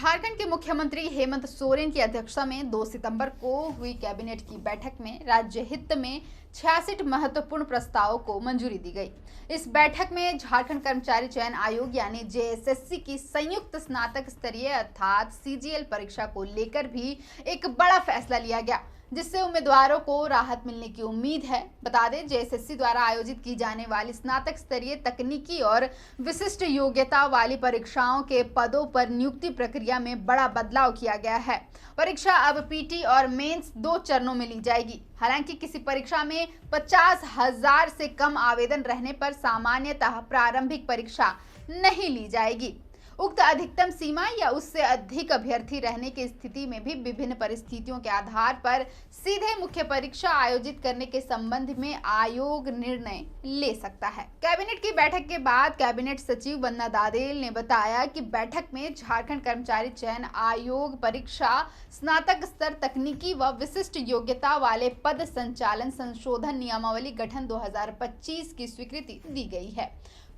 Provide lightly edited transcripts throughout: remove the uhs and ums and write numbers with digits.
झारखंड के मुख्यमंत्री हेमंत सोरेन की अध्यक्षता में 2 सितंबर को हुई कैबिनेट की बैठक में राज्य हित में 66 महत्वपूर्ण प्रस्तावों को मंजूरी दी गई। इस बैठक में झारखंड कर्मचारी चयन आयोग यानी जेएसएससी की संयुक्त स्नातक स्तरीय अर्थात सीजीएल परीक्षा को लेकर भी एक बड़ा फैसला लिया गया, जिससे उम्मीदवारों को राहत मिलने की उम्मीद है। बता दें, जेएसएससी द्वारा आयोजित की जाने वाली स्नातक स्तरीय तकनीकी और विशिष्ट योग्यता वाली परीक्षाओं के पदों पर नियुक्ति प्रक्रिया में बड़ा बदलाव किया गया है। परीक्षा अब पीटी और मेंस 2 चरणों में ली जाएगी। हालांकि किसी परीक्षा में 50,000 से कम आवेदन रहने पर सामान्यतः प्रारंभिक परीक्षा नहीं ली जाएगी। उक्त अधिकतम सीमा या उससे अधिक अभ्यर्थी रहने की स्थिति में भी विभिन्न परिस्थितियों के आधार पर सीधे मुख्य परीक्षा आयोजित करने के संबंध में आयोग निर्णय ले सकता है। कैबिनेट की बैठक के बाद कैबिनेट सचिव वंदना दादेल ने बताया कि बैठक में झारखंड कर्मचारी चयन आयोग परीक्षा स्नातक स्तर तकनीकी व विशिष्ट योग्यता वाले पद संचालन संशोधन नियमावली गठन 2025 की स्वीकृति दी गई है।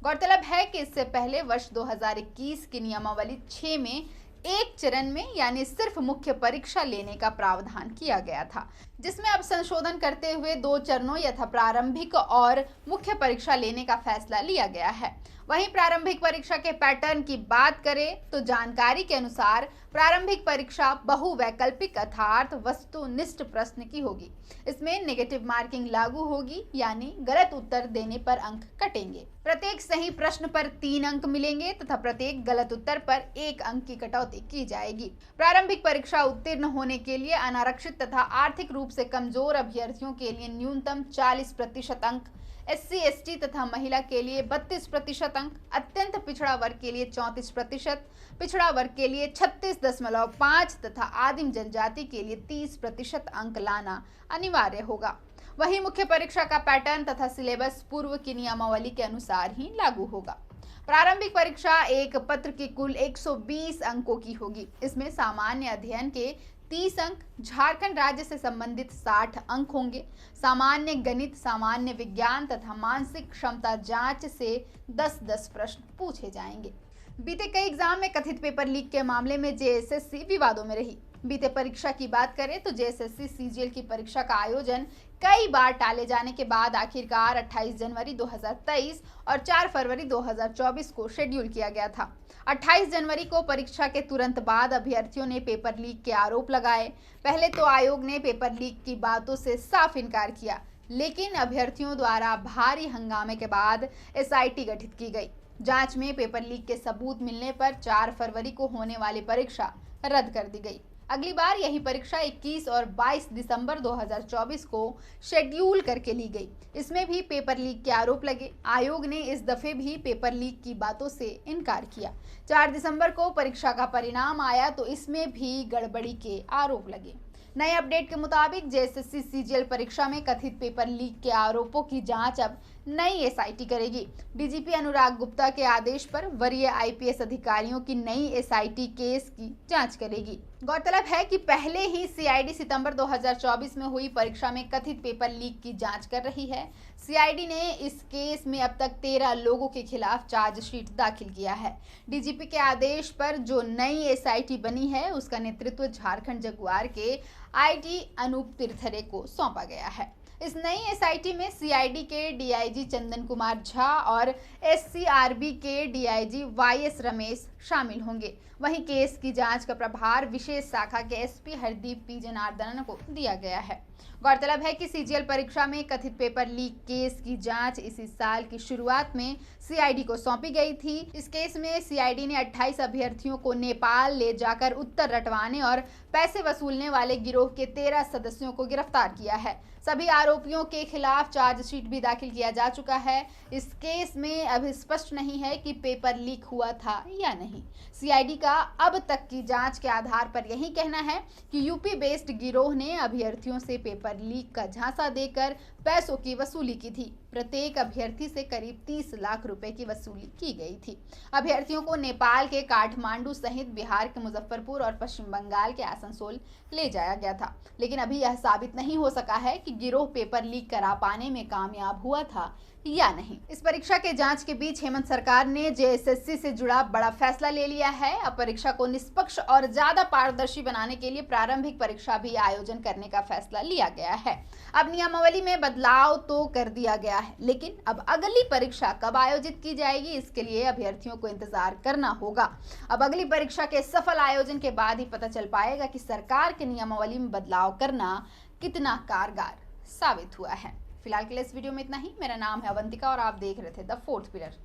गौरतलब है कि इससे पहले वर्ष 2021 की नियमावली 6 में एक चरण में यानी सिर्फ मुख्य परीक्षा लेने का प्रावधान किया गया था, जिसमें अब संशोधन करते हुए 2 चरणों यथा प्रारंभिक और मुख्य परीक्षा लेने का फैसला लिया गया है। वहीं प्रारंभिक परीक्षा के पैटर्न की बात करें तो जानकारी के अनुसार प्रारंभिक परीक्षा बहुवैकल्पिक अर्थात वस्तुनिष्ठ प्रश्न की होगी। इसमें नेगेटिव मार्किंग लागू होगी, यानी गलत उत्तर देने पर अंक कटेंगे। प्रत्येक सही प्रश्न पर 3 अंक मिलेंगे तथा प्रत्येक गलत उत्तर पर 1 अंक की कटौती की जाएगी। प्रारंभिक परीक्षा उत्तीर्ण होने के लिए अनारक्षित तथा आर्थिक रूप से कमजोर अभ्यर्थियों के लिए न्यूनतम 40% अंक, एससी एसटी तथा महिला के लिए 32% अंक, अत्यंत पिछड़ा वर्ग के लिए 34%, पिछड़ा वर्ग के लिए 36.5 तथा आदिम जनजाति के लिए 30% अंक लाना अनिवार्य होगा। वहीं मुख्य परीक्षा का पैटर्न तथा सिलेबस पूर्व की नियमावली के अनुसार ही लागू होगा। प्रारंभिक परीक्षा एक पत्र की कुल 120 अंकों की होगी। इसमें सामान्य अध्ययन के 30 अंक, झारखंड राज्य से संबंधित 60 अंक होंगे। सामान्य गणित, सामान्य विज्ञान तथा मानसिक क्षमता जांच से 10-10 प्रश्न पूछे जाएंगे। बीते कई एग्जाम में कथित पेपर लीक के मामले में जेएसएससी विवादों में रही। बीते परीक्षा की बात करें तो जेएसएससी सीजीएल की परीक्षा का आयोजन कई बार टाले जाने के बाद आखिरकार 28 जनवरी 2023 और 4 फरवरी 2024 को शेड्यूल किया गया था। 28 जनवरी को परीक्षा के तुरंत बाद अभ्यर्थियों ने पेपर लीक के आरोप लगाए। पहले तो आयोग ने पेपर लीक की बातों से साफ इनकार किया, लेकिन अभ्यर्थियों द्वारा भारी हंगामे के बाद एसआईटी गठित की गई। जांच में पेपर लीक के सबूत मिलने पर 4 फरवरी को होने वाली परीक्षा रद्द कर दी गई। अगली बार यही परीक्षा 21 और 22 दिसंबर 2024 को शेड्यूल करके ली गई। इसमें भी पेपर लीक के आरोप लगे। आयोग ने इस दफे भी पेपर लीक की बातों से इनकार किया। 4 दिसंबर को परीक्षा का परिणाम आया तो इसमें भी गड़बड़ी के आरोप लगे। नए अपडेट के मुताबिक जेएसएससी सीजीएल परीक्षा में कथित पेपर लीक के आरोपों की जांच अब नई एसआईटी करेगी। डीजीपी अनुराग गुप्ता के आदेश पर वरीय आईपीएस अधिकारियों की नई एसआईटी केस की जांच करेगी। गौरतलब है कि पहले ही सीआईडी सितंबर 2024 में हुई परीक्षा में कथित पेपर लीक की जांच कर रही है। सीआईडी ने इस केस में अब तक 13 लोगों के खिलाफ चार्जशीट दाखिल किया है। डीजीपी के आदेश पर जो नई एसआईटी बनी है उसका नेतृत्व झारखंड जगुआर के आईजी अनूप तिरथरे को सौंपा गया है। इस नई एसआईटी में सीआईडी के डीआईजी चंदन कुमार झा और एससीआरबी के डीआईजी वाईएस रमेश शामिल होंगे। वहीं केस की जांच का प्रभार विशेष शाखा के एसपी हरदीप पी जनार्दनन को दिया गया है। गौरतलब है कि सीजीएल परीक्षा में कथित पेपर लीक केस की जांच इसी साल की शुरुआत में सीआईडी को सौंपी गई थी। इस केस में सीआईडी ने 28 अभ्यर्थियों को नेपाल ले जाकर उत्तर रटवाने और पैसे वसूलने वाले गिरोह के 13 सदस्यों को गिरफ्तार किया है। सभी आरोपियों के खिलाफ चार्जशीट भी दाखिल किया जा चुका है। इस केस में अभी स्पष्ट नहीं है कि पेपर लीक हुआ था या नहीं। सीआईडी का अब तक की जांच के आधार पर यही कहना है कि यूपी बेस्ड गिरोह ने अभ्यर्थियों से पेपर लीक का झांसा देकर पैसों की वसूली की थी। प्रत्येक अभ्यर्थी से करीब 30 लाख रुपए की वसूली की गई थी। अभ्यर्थियों को नेपाल के काठमांडू सहित बिहार के मुजफ्फरपुर और पश्चिम बंगाल के आसनसोल ले जाया गया था, लेकिन अभी यह साबित नहीं हो सका है कि गिरोह पेपर लीक करा पाने में कामयाब हुआ था या नहीं। इस परीक्षा के जांच के बीच हेमंत सरकार ने जेएसएससी से जुड़ा बड़ा फैसला ले लिया है। अब परीक्षा को निष्पक्ष और ज्यादा पारदर्शी बनाने के लिए प्रारंभिक परीक्षा भी आयोजन करने का फैसला लिया गया है। अब नियमावली में बदलाव तो कर दिया गया है, लेकिन अब अगली परीक्षा कब आयोजित की जाएगी इसके लिए अभ्यर्थियों को इंतजार करना होगा। अब अगली परीक्षा के सफल आयोजन के बाद ही पता चल पाएगा कि सरकार के नियमावली में बदलाव करना कितना कारगर साबित हुआ है। फिलहाल के लिए इस वीडियो में इतना ही। मेरा नाम है अवंतिका और आप देख रहे थे द फोर्थ पिलर।